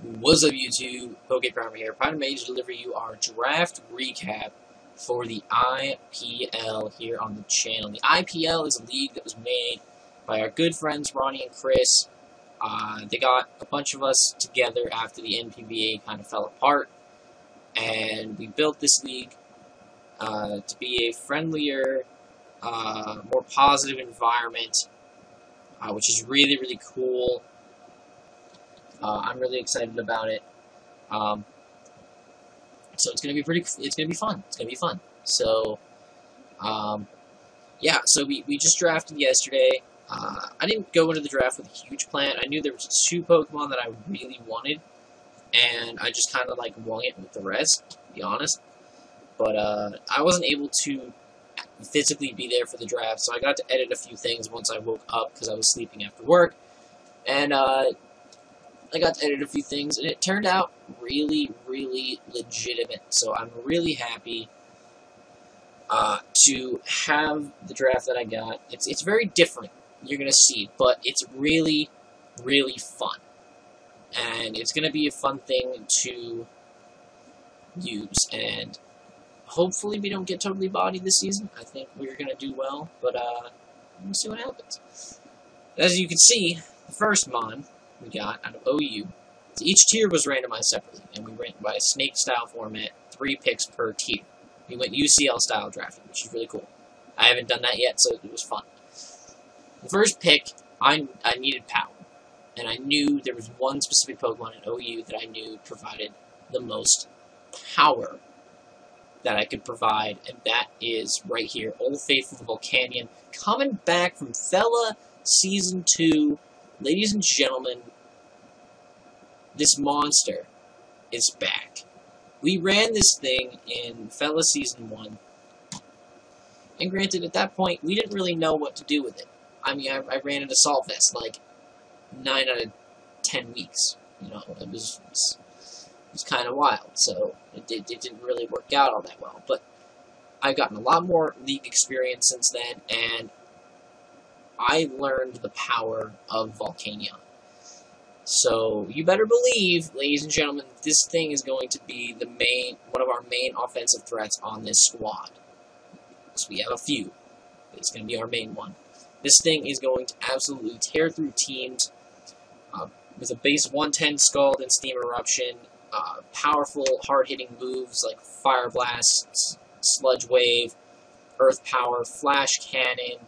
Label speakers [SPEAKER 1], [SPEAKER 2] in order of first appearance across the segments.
[SPEAKER 1] What's up, YouTube? PokePrimer here, proud to deliver you our draft recap for the IPL here on the channel. The IPL is a league that was made by our good friends Ronnie and Chris. They got a bunch of us together after the NPBA kind of fell apart, and we built this league to be a friendlier, more positive environment, which is really, really cool. I'm really excited about it. So it's gonna be fun. It's gonna be fun. So, yeah. So we just drafted yesterday. I didn't go into the draft with a huge plan. I knew there was 2 Pokemon that I really wanted, and I just kind of like wung it with the rest, to be honest. But I wasn't able to physically be there for the draft, so I got to edit a few things once I woke up because I was sleeping after work, and I got to edit a few things, and it turned out really, really legitimate. So I'm really happy to have the draft that I got. It's very different, you're going to see, but it's really, really fun. And it's going to be a fun thing to use. And hopefully we don't get totally bodied this season. I think we're going to do well, but we'll see what happens. As you can see, the first Mon we got out of OU. So each tier was randomized separately, and we ranked by a snake-style format, 3 picks per tier. We went UCL-style drafting, which is really cool. I haven't done that yet, so it was fun. The first pick, I needed power, and I knew there was one specific Pokemon in OU that I knew provided the most power that I could provide, and that is right here, Old Faithful the Volcanion, coming back from Fella Season 2. Ladies and gentlemen, this monster is back. We ran this thing in Fella Season 1, and granted, at that point, we didn't really know what to do with it. I mean, I ran it Assault Vest, like, 9 out of 10 weeks. You know, it was kind of wild, so it didn't really work out all that well. But I've gotten a lot more League experience since then, and I learned the power of Volcanion. So you better believe, ladies and gentlemen, this thing is going to be one of our main offensive threats on this squad. So we have a few, but it's going to be our main one. This thing is going to absolutely tear through teams with a base 110 Scald and Steam Eruption, powerful, hard-hitting moves like Fire Blast, Sludge Wave, Earth Power, Flash Cannon.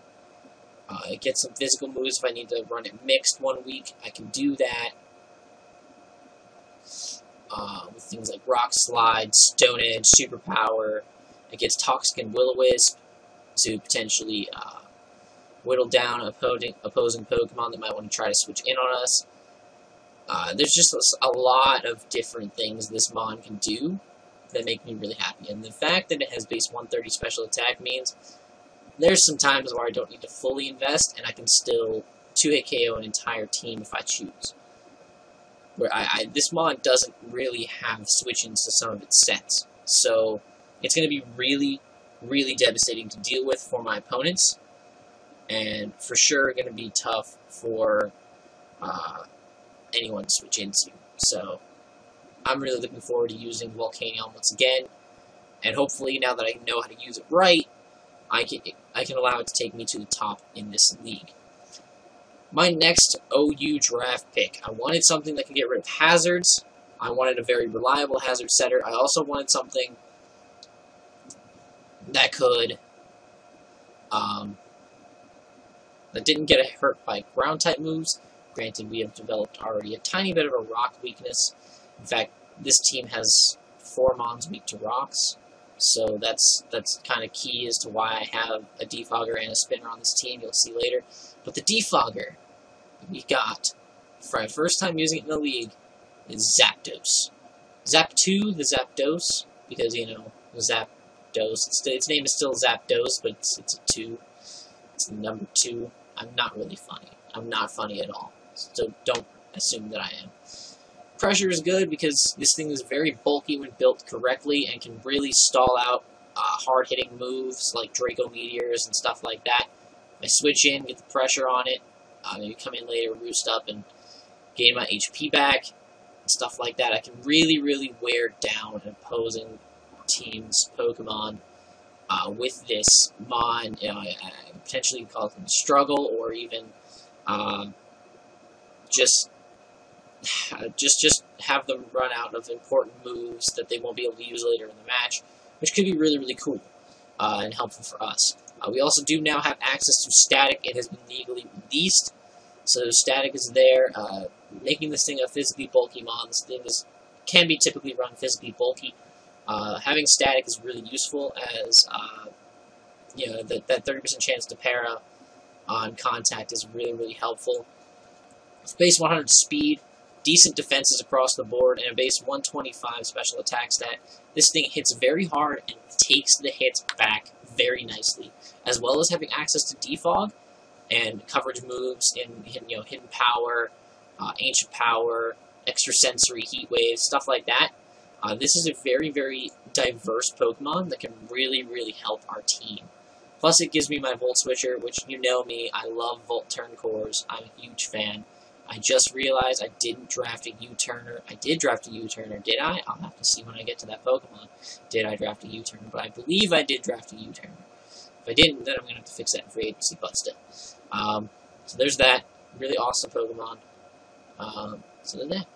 [SPEAKER 1] It gets some physical moves if I need to run it mixed 1 week. I can do that. With things like Rock Slide, Stone Edge, Superpower. It gets Toxic and Will-O-Wisp to potentially whittle down opposing Pokemon that might want to try to switch in on us. There's just a lot of different things this Mon can do that make me really happy. And the fact that it has base 130 special attack means there's some times where I don't need to fully invest, and I can still 2-hit KO an entire team if I choose. Where this mod doesn't really have switch-ins to some of its sets. So it's going to be really, really devastating to deal with for my opponents, and for sure going to be tough for anyone to switch into. So I'm really looking forward to using Volcanion once again, and hopefully now that I know how to use it right, I can allow it to take me to the top in this league. My next OU draft pick, I wanted something that can get rid of hazards. I wanted a very reliable hazard setter. I also wanted something that could, that didn't get hurt by ground type moves. Granted, we have developed already a tiny bit of a rock weakness. In fact, this team has 4 Mons weak to rocks. So that's kind of key as to why I have a Defogger and a Spinner on this team. You'll see later. But the Defogger that we got for my first time using it in the league is Zapdos. Zap2, the Zapdos, because, you know, Zapdos. Its name is still Zapdos, but it's a 2. It's the number 2. I'm not really funny. I'm not funny at all. So don't assume that I am. Pressure is good because this thing is very bulky when built correctly and can really stall out hard-hitting moves like Draco Meteors and stuff like that. I switch in, get the pressure on it, maybe come in later, roost up, and gain my HP back. stuff like that. I can really, really wear down an opposing team's Pokemon with this Mon. You know, I potentially cause them struggle, or even just have them run out of important moves that they won't be able to use later in the match, which could be really, really cool and helpful for us. We also do now have access to Static. It has been legally released, so Static is there, making this thing a physically bulky Mon. This thing can be typically run physically bulky. Having Static is really useful, as you know, that 30% chance to para on contact is really, really helpful. With base 100 speed, decent defenses across the board, and a base 125 special attack stat, this thing hits very hard and takes the hits back very nicely, as well as having access to defog and coverage moves in, you know, hidden power, ancient power, extrasensory heat waves, stuff like that. This is a very, very diverse Pokemon that can really, really help our team. Plus, it gives me my Volt Switcher, which, you know me, I love Volt Turn cores. I'm a huge fan. I just realized I didn't draft a U-Turner. I did draft a U-Turner, did I? I'll have to see when I get to that Pokemon. Did I draft a U-Turner? But I believe I did draft a U-Turner. If I didn't, then I'm going to have to fix that in free agency, but still. So there's that. Really awesome Pokemon. So there's that.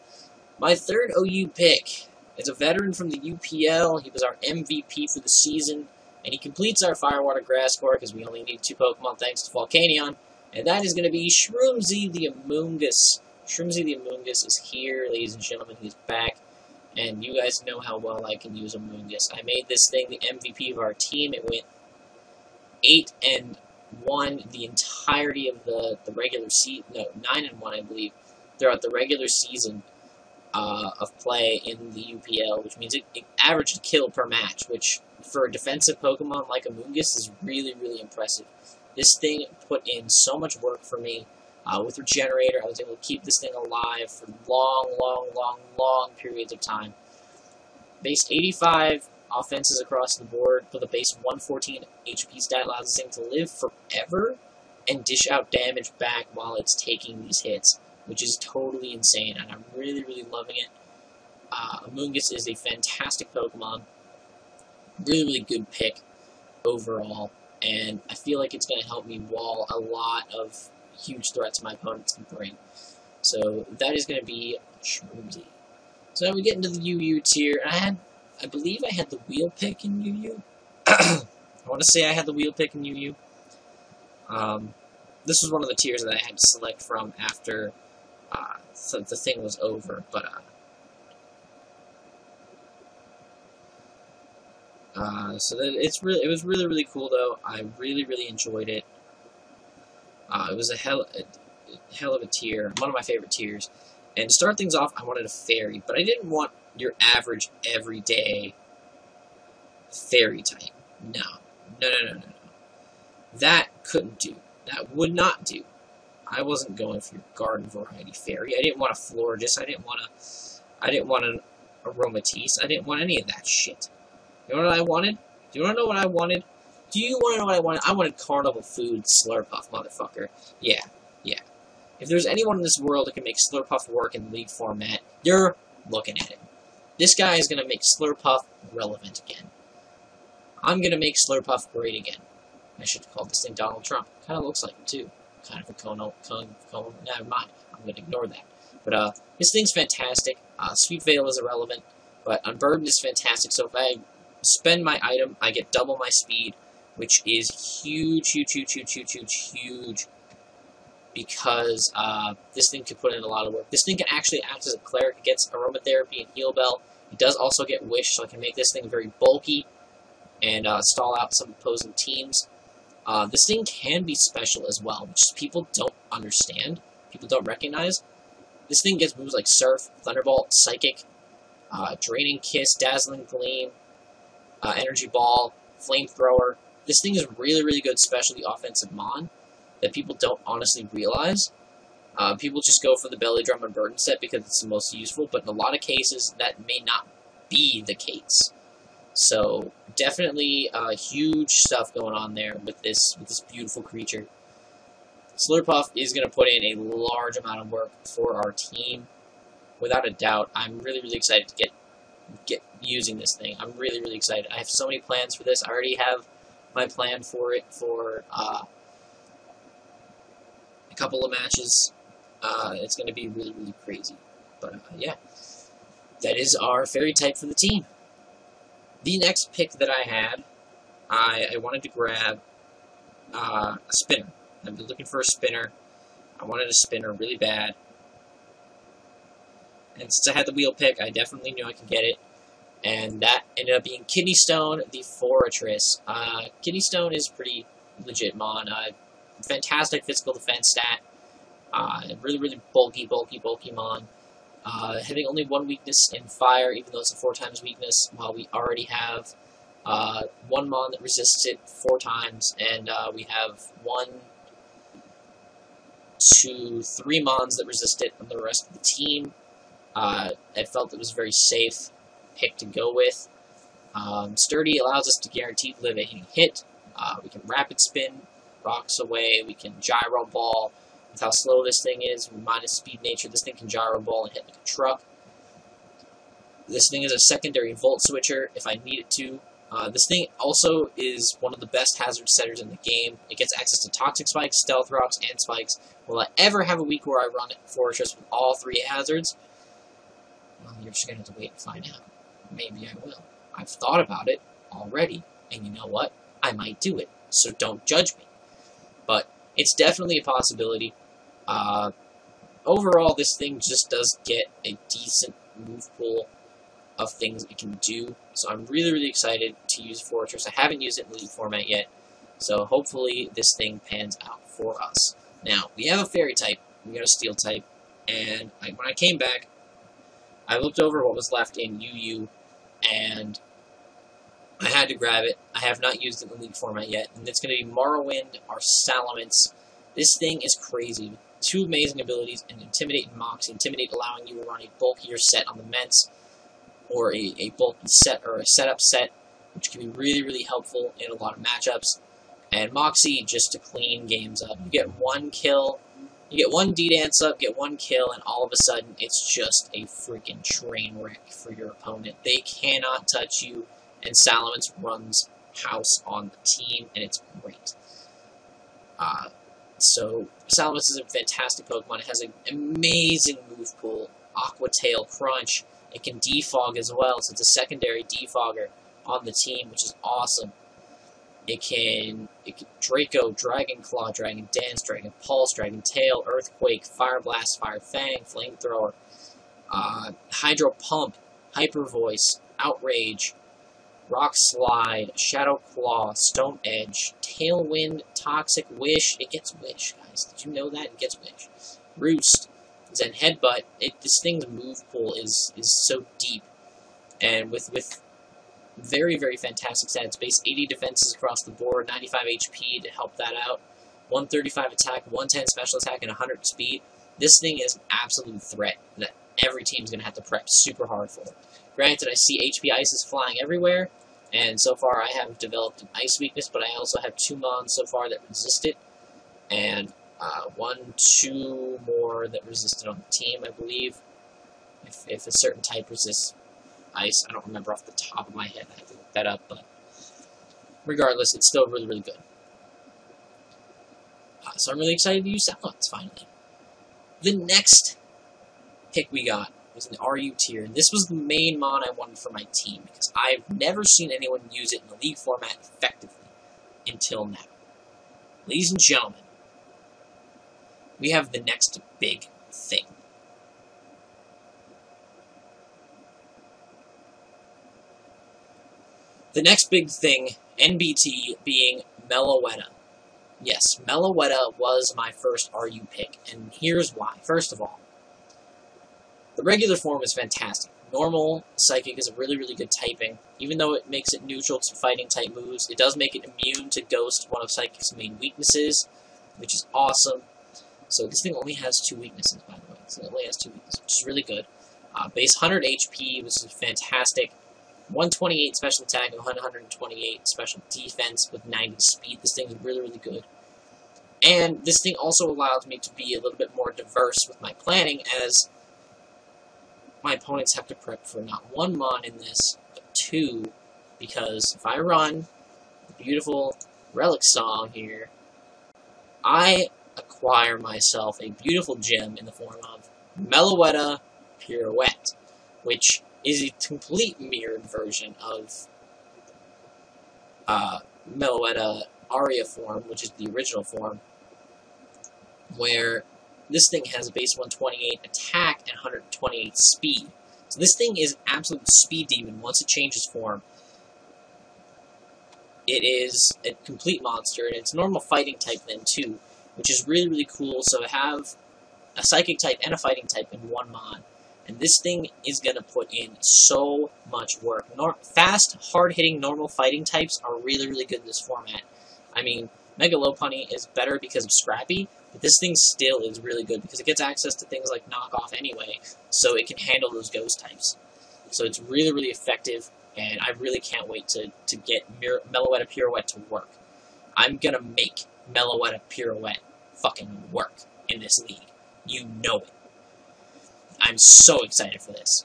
[SPEAKER 1] My third OU pick is a veteran from the UPL. He was our MVP for the season, and he completes our Firewater Grass core because we only need 2 Pokemon thanks to Volcanion. And that is going to be Shroomzy the Moongus. Shroomzy the Moongus is here, ladies and gentlemen. He's back. And you guys know how well I can use a Moongus. I made this thing the MVP of our team. It went 8-1 the entirety of the regular season. No, 9-1, I believe, throughout the regular season of play in the UPL, which means it averaged a kill per match, which for a defensive Pokemon like a Moongus is really, really impressive. This thing put in so much work for me. With Regenerator, I was able to keep this thing alive for long periods of time. Base 85 offenses across the board, with a base 114 HP stat allows this thing to live forever and dish out damage back while it's taking these hits, which is totally insane, and I'm really, really loving it. Moongus is a fantastic Pokemon. Really, really good pick overall. And I feel like it's going to help me wall a lot of huge threats my opponents can bring. So that is going to be Shroomzy. So now we get into the UU tier. I believe I had the wheel pick in UU. I want to say I had the wheel pick in UU. This was one of the tiers that I had to select from after the thing was over. But so that it was really, really cool though. I really, really enjoyed it. It was a hell of a tier, one of my favorite tiers. And to start things off, I wanted a fairy, but I didn't want your average everyday fairy type. No. That couldn't do. That would not do. I wasn't going for your garden variety fairy. I didn't want a Florges. I didn't want an Aromatisse. I didn't want any of that shit. You know what I wanted? Do you want to know what I wanted? Do you want to know what I wanted? I wanted Carnival Food Slurpuff, motherfucker. Yeah. If there's anyone in this world that can make Slurpuff work in League format, you're looking at it. This guy is going to make Slurpuff relevant again. I'm going to make Slurpuff great again. I should have called this thing Donald Trump. Kind of looks like him, too. Kind of a cone. Never mind. I'm going to ignore that. But, this thing's fantastic. Sweet Veil is irrelevant. But Unburdened is fantastic. So if I spend my item, I get double my speed, which is huge, because this thing can put in a lot of work. This thing can actually act as a cleric. It gets Aromatherapy and Heal Bell. It does also get Wish, so I can make this thing very bulky and stall out some opposing teams. This thing can be special as well, which people don't understand, people don't recognize. This thing gets moves like Surf, Thunderbolt, Psychic, Draining Kiss, Dazzling Gleam, Energy Ball, Flamethrower. This thing is really, really good specialty offensive Mon that people don't honestly realize. People just go for the Belly Drum and Burden set because it's the most useful, but in a lot of cases, that may not be the case. So, definitely huge stuff going on there with this beautiful creature. Slurpuff is going to put in a large amount of work for our team. without a doubt, I'm really, really excited to get using this thing. I'm really, really excited. I have so many plans for this. I already have my plan for it for a couple of matches. It's going to be really, really crazy. But yeah, that is our fairy type for the team. The next pick that I had, I wanted to grab a spinner. I've been looking for a spinner. I wanted a spinner really bad. And since I had the wheel pick, I definitely knew I could get it. And that ended up being Kidney Stone, the Fortress. Kidney Stone is pretty legit mon. Fantastic physical defense stat. Really, really bulky mon. Having only one weakness in fire, even though it's a 4 times weakness, while we already have one mon that resists it 4 times, and we have 1, 2, 3 mons that resist it on the rest of the team. I felt it was a very safe pick to go with. Sturdy allows us to guarantee live a hitting hit. We can rapid spin rocks away. We can gyro ball. With how slow this thing is, minus speed nature, this thing can gyro ball and hit like a truck. This thing is a secondary volt switcher if I need it to. This thing also is one of the best hazard setters in the game. It gets access to toxic spikes, stealth rocks, and spikes. Will I ever have a week where I run Fortress with all 3 hazards? Well, you're just going to have to wait and find out. Maybe I will. I've thought about it already, and you know what? I might do it, so don't judge me. But it's definitely a possibility. Overall, this thing just does get a decent move pool of things it can do, so I'm really, really excited to use Fortress. I haven't used it in Elite format yet, so hopefully this thing pans out for us. Now, we have a Fairy type, we got a Steel type, and when I came back, I looked over what was left in UU, and I had to grab it. I have not used it in Elite format yet, and it's going to be Morrowind, our Salamence. This thing is crazy. 2 amazing abilities, and Intimidate and Moxie. Intimidate allowing you to run a bulkier set on the Ments, or a bulky set, or a setup set, which can be really, really helpful in a lot of matchups. And Moxie just to clean games up. You get 1 kill, you get 1 D-Dance up, get 1 kill, and all of a sudden, it's just a freaking train wreck for your opponent. They cannot touch you, and Salamence runs house on the team, and it's great. So, Salamence is a fantastic Pokemon. It has an amazing move pool. Aqua Tail, Crunch. It can defog as well, so it's a secondary defogger on the team, which is awesome. It can Draco, Dragon Claw, Dragon Dance, Dragon Pulse, Dragon Tail, Earthquake, Fire Blast, Fire Fang, Flamethrower, Hydro Pump, Hyper Voice, Outrage, Rock Slide, Shadow Claw, Stone Edge, Tailwind, Toxic Wish. It gets Wish, guys. Did you know that? It gets Wish. Roost, Zen Headbutt. This thing's move pool is so deep, and with very, very fantastic stats. Base 80 defenses across the board, 95 HP to help that out, 135 attack, 110 special attack, and 100 speed. This thing is an absolute threat that every team's going to have to prep super hard for. Granted, I see HP Ices flying everywhere, and so far I have developed an Ice weakness, but I also have 2 mons so far that resist it, and 1, 2 more that resist it on the team, I believe. If a certain type resists Ice, I don't remember off the top of my head, I have to look that up, but regardless, it's still really, really good. So I'm really excited to use Salamence, finally. The next pick we got was an RU tier, and this was the main mon I wanted for my team, because I've never seen anyone use it in the League format effectively until now. Ladies and gentlemen, we have the next big thing. The next big thing, NBT, being Meloetta. Yes, Meloetta was my first RU pick, and here's why. First of all, the regular form is fantastic. Normal Psychic is a really, really good typing. Even though it makes it neutral to fighting type moves, it does make it immune to Ghost, one of Psychic's main weaknesses, which is awesome. So this thing only has 2 weaknesses, by the way. So it only has 2 weaknesses, which is really good. Base 100 HP, which is fantastic. 128 special attack, 128 special defense with 90 speed. This thing is really, really good. And this thing also allows me to be a little bit more diverse with my planning, as my opponents have to prep for not 1 mon in this, but 2, because if I run the beautiful Relic Song here, I acquire myself a beautiful gem in the form of Meloetta Pirouette, which is a complete mirrored version of Meloetta Aria form, which is the original form, where this thing has a base 128 attack and 128 speed. So this thing is an absolute speed demon once it changes form. It is a complete monster, and it's normal fighting type then too, which is really, really cool. So I have a psychic type and a fighting type in 1 mon. And this thing is going to put in so much work. Fast, hard-hitting, normal fighting types are really, really good in this format. I mean, Mega Lopunny is better because of Scrappy, but this thing still is really good because it gets access to things like Knockoff anyway, so it can handle those ghost types. So it's really, really effective, and I really can't wait to get Meloetta Pirouette to work. I'm going to make Meloetta Pirouette fucking work in this league. You know it. I'm so excited for this.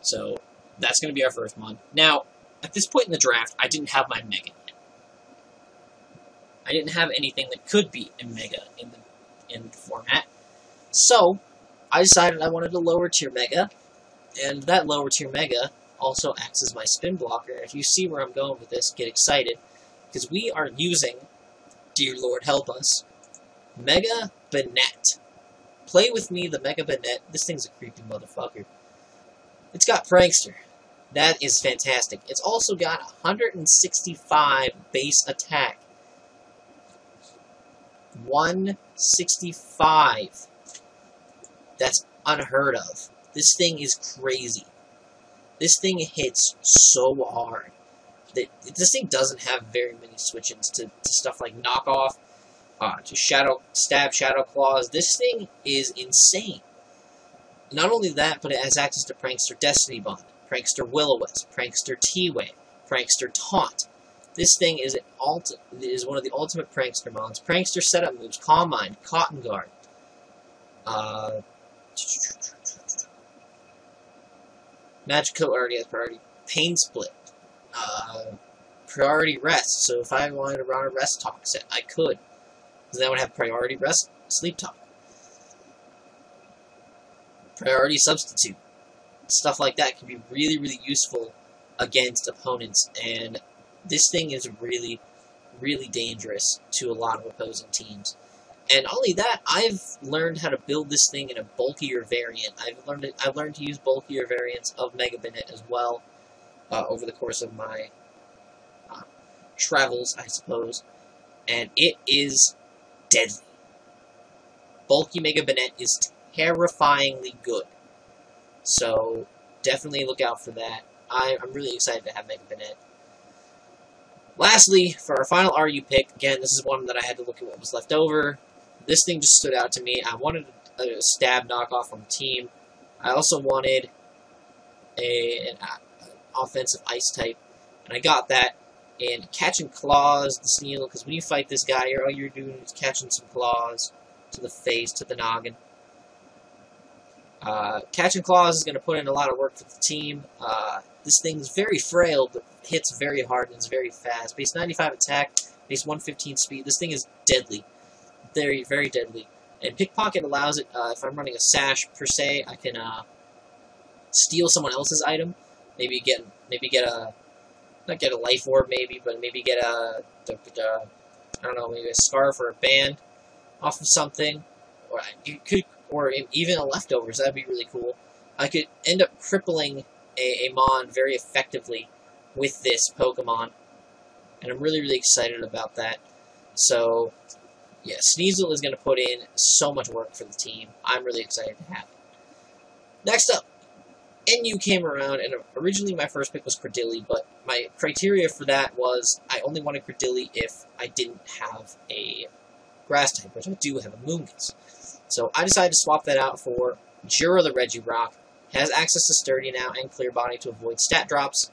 [SPEAKER 1] So, that's going to be our first mon. Now, at this point in the draft, I didn't have my Mega yet. I didn't have anything that could be a Mega in the format. So, I decided I wanted a lower tier Mega, and that lower tier Mega also acts as my spin blocker. If you see where I'm going with this, get excited, because we are using, dear Lord help us, Mega Banette. Play with me, the Mega Banette. This thing's a creepy motherfucker. It's got Prankster. That is fantastic. It's also got 165 base attack. 165. That's unheard of. This thing is crazy. This thing hits so hard. This thing doesn't have very many switch-ins to stuff like Knockoff, to Shadow Claws. This thing is insane. Not only that, but it has access to Prankster Destiny Bond, Prankster Will-O-Wisp, Prankster T-Wave, Prankster Taunt. This thing is one of the ultimate Prankster mons. Prankster setup moves: Calm Mind, Cotton Guard, Magic Coat already has priority, Pain Split, Priority Rest. So if I wanted to run a Rest Talk set, I could. Because then I would have Priority Rest, Sleep Talk, Priority Substitute. Stuff like that can be really, really useful against opponents, and this thing is really, really dangerous to a lot of opposing teams. And not only that, I've learned how to build this thing in a bulkier variant. I've learned to use bulkier variants of Mega Banette as well over the course of my travels, I suppose. And it is deadly. Bulky Mega Banette is terrifyingly good. So, definitely look out for that. I'm really excited to have Mega Banette. Lastly, for our final RU pick, again, this is one that I had to look at what was left over. This thing just stood out to me. I wanted a stab knockoff on the team. I also wanted an offensive ice type, and I got that. And Catching Claws, the Sneasel, because when you fight this guy, all you're doing is catching some claws to the face, to the noggin. Catching Claws is going to put in a lot of work for the team. This thing's very frail, but hits very hard and is very fast. Base 95 attack, base 115 speed. This thing is deadly. Very, very deadly. And Pickpocket allows it, if I'm running a Sash, per se, I can steal someone else's item. Maybe get a... not get a Life Orb, maybe, but maybe get I don't know, maybe a Scarf or a Band off of something. Or you could... or even a Leftovers. That'd be really cool. I could end up crippling a Mon very effectively with this Pokemon, and I'm really, really excited about that. So, yeah, Sneasel is going to put in so much work for the team. I'm really excited to have it. Next up, NU came around, and originally my first pick was Credilli, but my criteria for that was I only wanted Credilli if I didn't have a Grass type, which I do have a Moongus. So I decided to swap that out for Jura the Regirock. Has access to Sturdy now and Clear Body to avoid stat drops.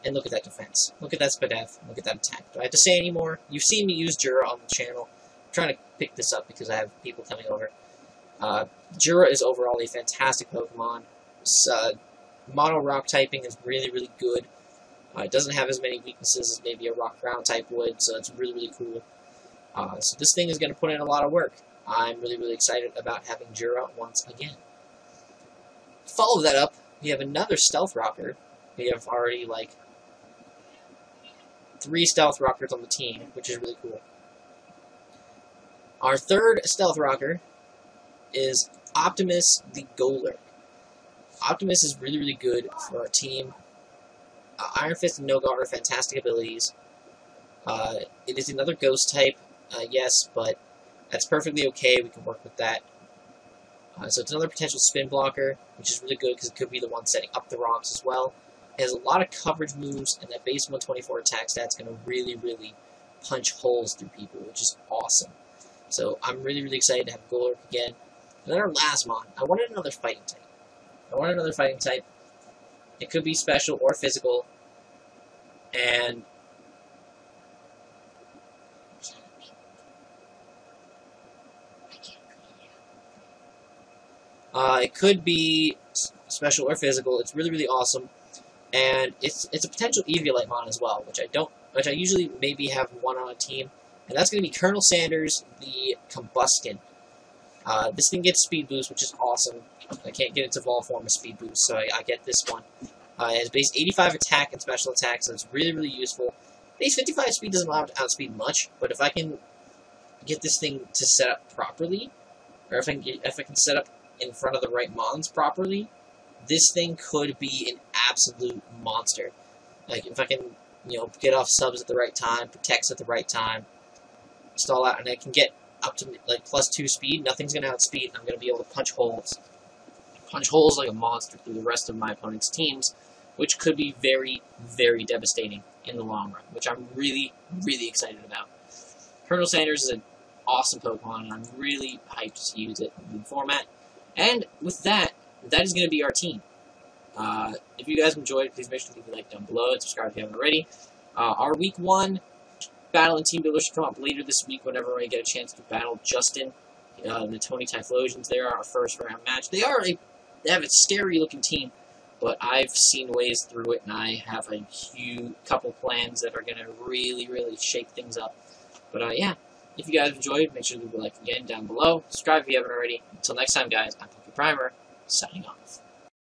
[SPEAKER 1] And look at that defense. Look at that Spadef. Look at that attack. Do I have to say any more? You've seen me use Jura on the channel. I'm trying to pick this up because I have people coming over. Jura is overall a fantastic Pokemon. Mono rock typing is really, really good. It doesn't have as many weaknesses as maybe a rock ground type would, so it's really, really cool. So this thing is going to put in a lot of work. I'm really, really excited about having Jura once again. Follow that up, we have another Stealth Rocker. We have already, like, 3 Stealth Rockers on the team, which is really cool. Our third Stealth Rocker is Optimus the Golurk. Optimus is really, really good for our team. Iron Fist and No Guard are fantastic abilities. It is another ghost type, yes, but that's perfectly okay. We can work with that. So it's another potential spin blocker, which is really good because it could be the one setting up the rocks as well. It has a lot of coverage moves, and that base 124 attack stat's going to really, really punch holes through people, which is awesome. So I'm really, really excited to have Golurk again. And then our last mon, I wanted another fighting type. It could be special or physical. And it could be special or physical. It's really, really awesome. And it's a potential Eviolite mon as well, which I usually maybe have one on a team. And that's going to be Colonel Sanders, the Combuskin. This thing gets speed boost, which is awesome. I can't get its evolved form of speed boost, so I get this one. It has base 85 attack and special attack, so it's really, really useful. Base 55 speed doesn't allow it to outspeed much, but if I can get this thing to set up properly, or if I can set up in front of the right mons properly, this thing could be an absolute monster. Like, if I can, get off subs at the right time, protects at the right time, stall out, and I can get up to, like, +2 speed, nothing's going to outspeed, and I'm going to be able to punch holes like a monster through the rest of my opponent's teams, which could be very, very devastating in the long run, which I'm really, really excited about. Colonel Sanders is an awesome Pokemon, and I'm really hyped to use it in the format. And with that, that is going to be our team. If you guys enjoyed, please make sure to leave a like down below and subscribe if you haven't already. Our Week 1 battle and team builder should come up later this week whenever I get a chance to battle Justin. The Tony Typhlosions, they are our first round match. They have a scary looking team, but I've seen ways through it, and I have a couple plans that are going to really, really shake things up. But yeah, if you guys enjoyed, make sure to leave a like again down below. Subscribe if you haven't already. Until next time, guys, I'm PokePrimer, signing off.